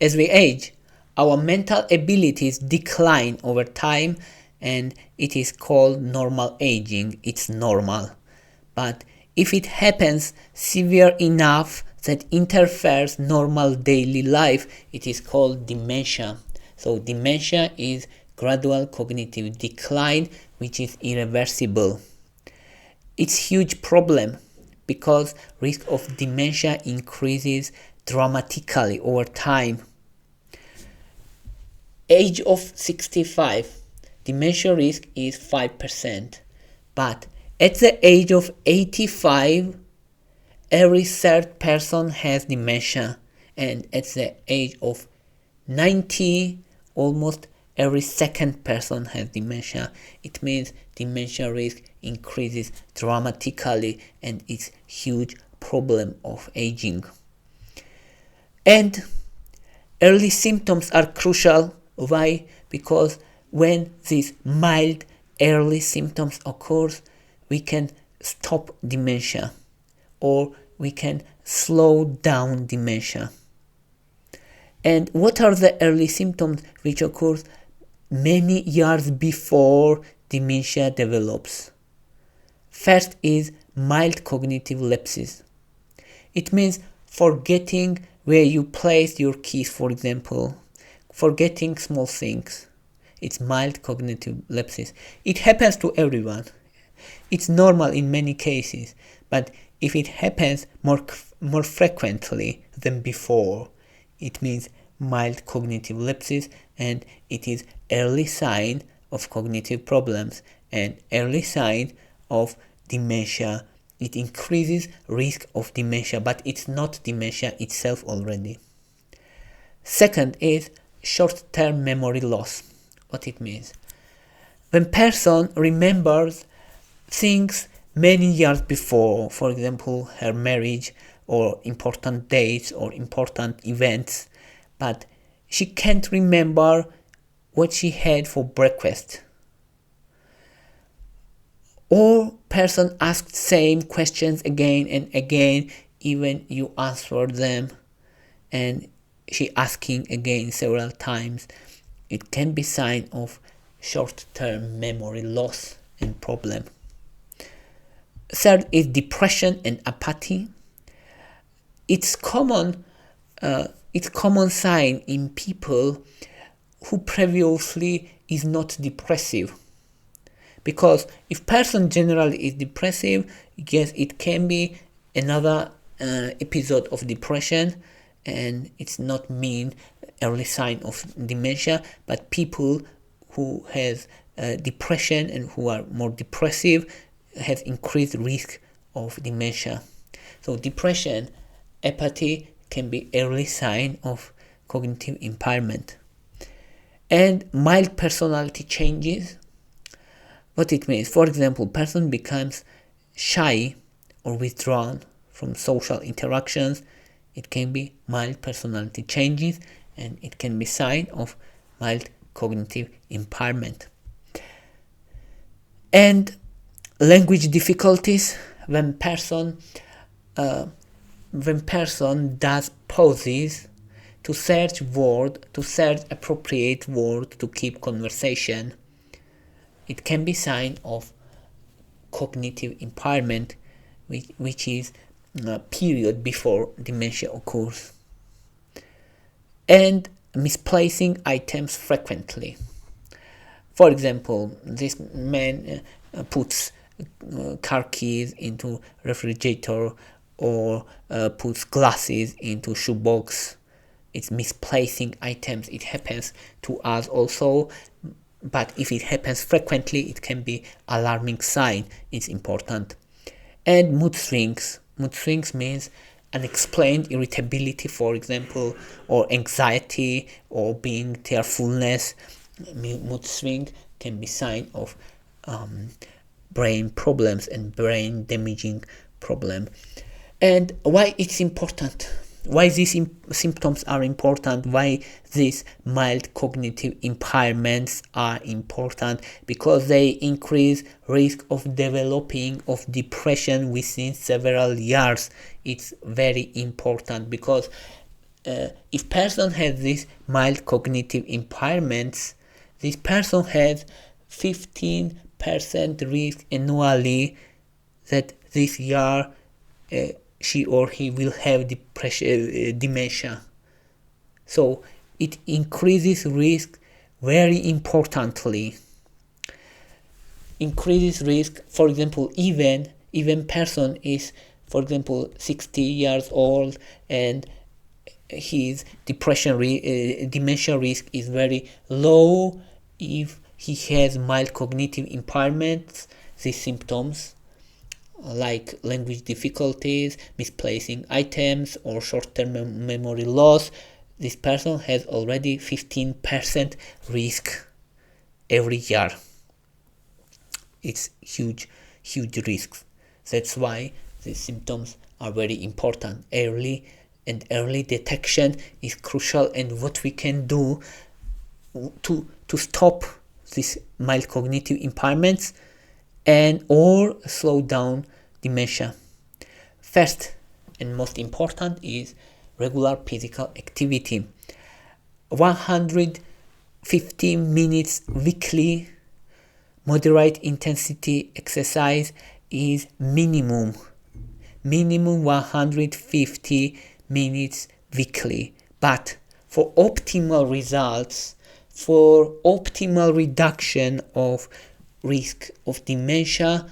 As we age, our mental abilities decline over time, and it is called normal aging. It's normal. But if it happens severe enough that interferes normal daily life, it is called dementia. So dementia is gradual cognitive decline, which is irreversible. It's a huge problem because risk of dementia increases dramatically over time. Age of 65, dementia risk is 5%, but at the age of 85, every third person has dementia, and at the age of 90, almost every second person has dementia. It means dementia risk increases dramatically, and it's a huge problem of aging. And early symptoms are crucial. Why? Because when these mild early symptoms occur, we can stop dementia, or we can slow down dementia. And what are the early symptoms which occur many years before dementia develops? First is mild cognitive lapses. It means forgetting where you placed your keys, for example, forgetting small things. It's mild cognitive lapses. It happens to everyone. It's normal in many cases, but if it happens more frequently than before, it means mild cognitive lapses, and it is early sign of cognitive problems and early sign of dementia. It increases risk of dementia, but it's not dementia itself already. Second is short-term memory loss. What it means? When person remembers things many years before, for example, her marriage or important dates or important events, but she can't remember what she had for breakfast. Or person asks same questions again and again, even you answer them, and she asking again several times. It can be sign of short-term memory loss and problem. Third is depression and apathy. It's common sign in people who previously is not depressive. Because if person generally is depressive, yes, it can be another episode of depression, and it's not mean early sign of dementia, but people who has depression and who are more depressive has increased risk of dementia. So depression, apathy can be early sign of cognitive impairment. And mild personality changes. What it means, for example, person becomes shy or withdrawn from social interactions. It can be mild personality changes, and it can be sign of mild cognitive impairment. And language difficulties, when person does pauses to search appropriate word to keep conversation, it can be sign of cognitive impairment, which is a period before dementia occurs. And misplacing items frequently. For example, this man puts car keys into refrigerator, or puts glasses into shoebox. It's misplacing items. It happens to us also, but if it happens frequently, it can be alarming sign. It's important. And mood swings. Mood swings means unexplained irritability, for example, or anxiety, or being tearfulness. Mood swing can be sign of brain problems and brain damaging problem. And why it's important? Why these symptoms are important? Why these mild cognitive impairments are important? Because they increase risk of developing of depression within several years. It's very important because if person has this mild cognitive impairments, this person has 15% risk annually that this year she or he will have dementia. So it increases risk very importantly. Increases risk, for example, even person is, for example, 60 years old and his dementia risk is very low if he has mild cognitive impairments. These symptoms like language difficulties, misplacing items, or short-term memory loss, this person has already 15% risk every year. It's huge risks. That's why these symptoms are very important. Early detection is crucial, and what we can do to stop these mild cognitive impairments and or slow down dementia. First and most important is regular physical activity. 150 minutes weekly moderate intensity exercise is minimum 150 minutes weekly. But for optimal results, for optimal reduction of risk of dementia,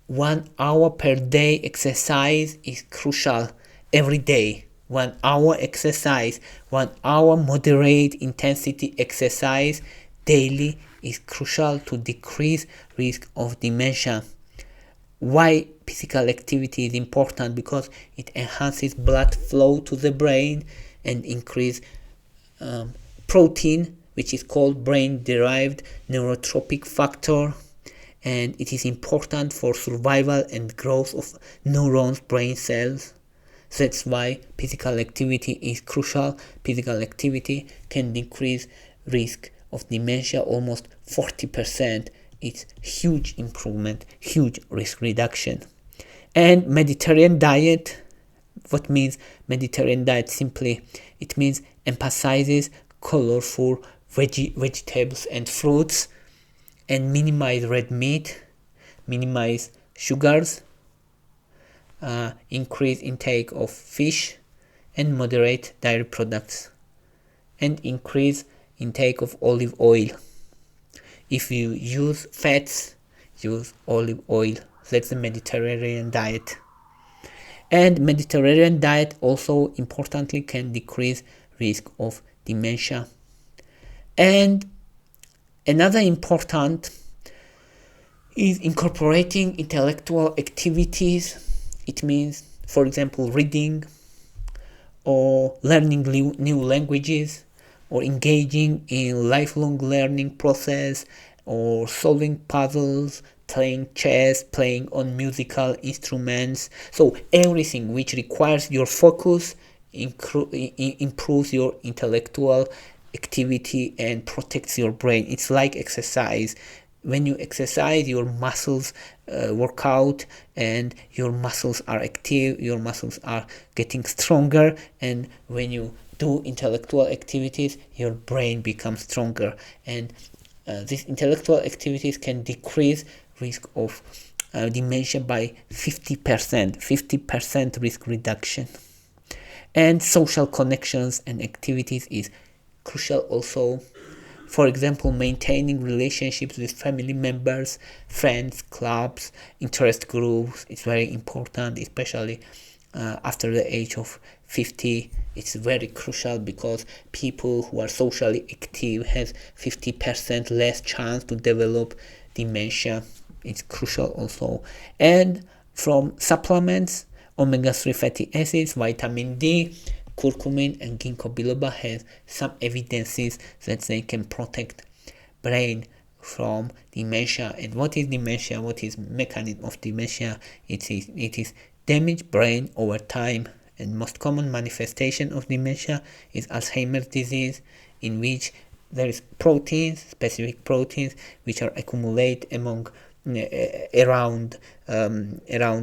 1 hour per day exercise is crucial every day. 1 hour exercise, 1 hour moderate intensity exercise daily is crucial to decrease risk of dementia. Why physical activity is important? Because it enhances blood flow to the brain and increase protein, which is called brain-derived neurotrophic factor, and it is important for survival and growth of neurons, brain cells. That's why physical activity is crucial. Physical activity can decrease risk of dementia almost 40%. It's huge improvement, huge risk reduction. And Mediterranean diet. What means Mediterranean diet? Simply, it means emphasizes colorful vegetables and fruits, and minimize red meat, minimize sugars, increase intake of fish, and moderate dairy products, and increase intake of olive oil. If you use fats, use olive oil. That's the Mediterranean diet. And Mediterranean diet also importantly can decrease risk of dementia. And another important is incorporating intellectual activities. It means, for example, reading or learning new languages, or engaging in lifelong learning process, or solving puzzles, playing chess, playing on musical instruments. So everything which requires your focus improves your intellectual activity and protects your brain. It's like exercise. When you exercise, your muscles work out and your muscles are active, your muscles are getting stronger, and when you do intellectual activities, your brain becomes stronger, and these intellectual activities can decrease risk of dementia by 50% risk reduction. And social connections and activities is crucial also. For example, maintaining relationships with family members, friends, clubs, interest groups is very important, especially after the age of 50. It's very crucial because people who are socially active has 50% less chance to develop dementia. It's crucial also. And from supplements, omega-3 fatty acids, vitamin D, curcumin, and ginkgo biloba has some evidences that they can protect brain from dementia. And what is dementia? What is mechanism of dementia? It is damaged brain over time, and most common manifestation of dementia is Alzheimer's disease, in which there is specific proteins which are accumulate around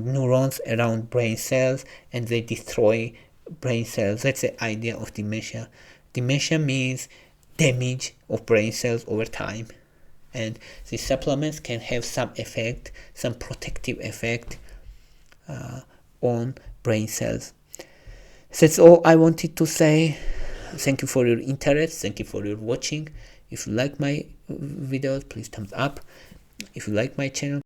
neurons, around brain cells, and they destroy brain cells. That's the idea of dementia. Dementia means damage of brain cells over time, and these supplements can have some effect, some protective effect on brain cells. That's all I wanted to say. Thank you for your interest. Thank you for your watching. If you like my videos, please thumbs up. If you like my channel,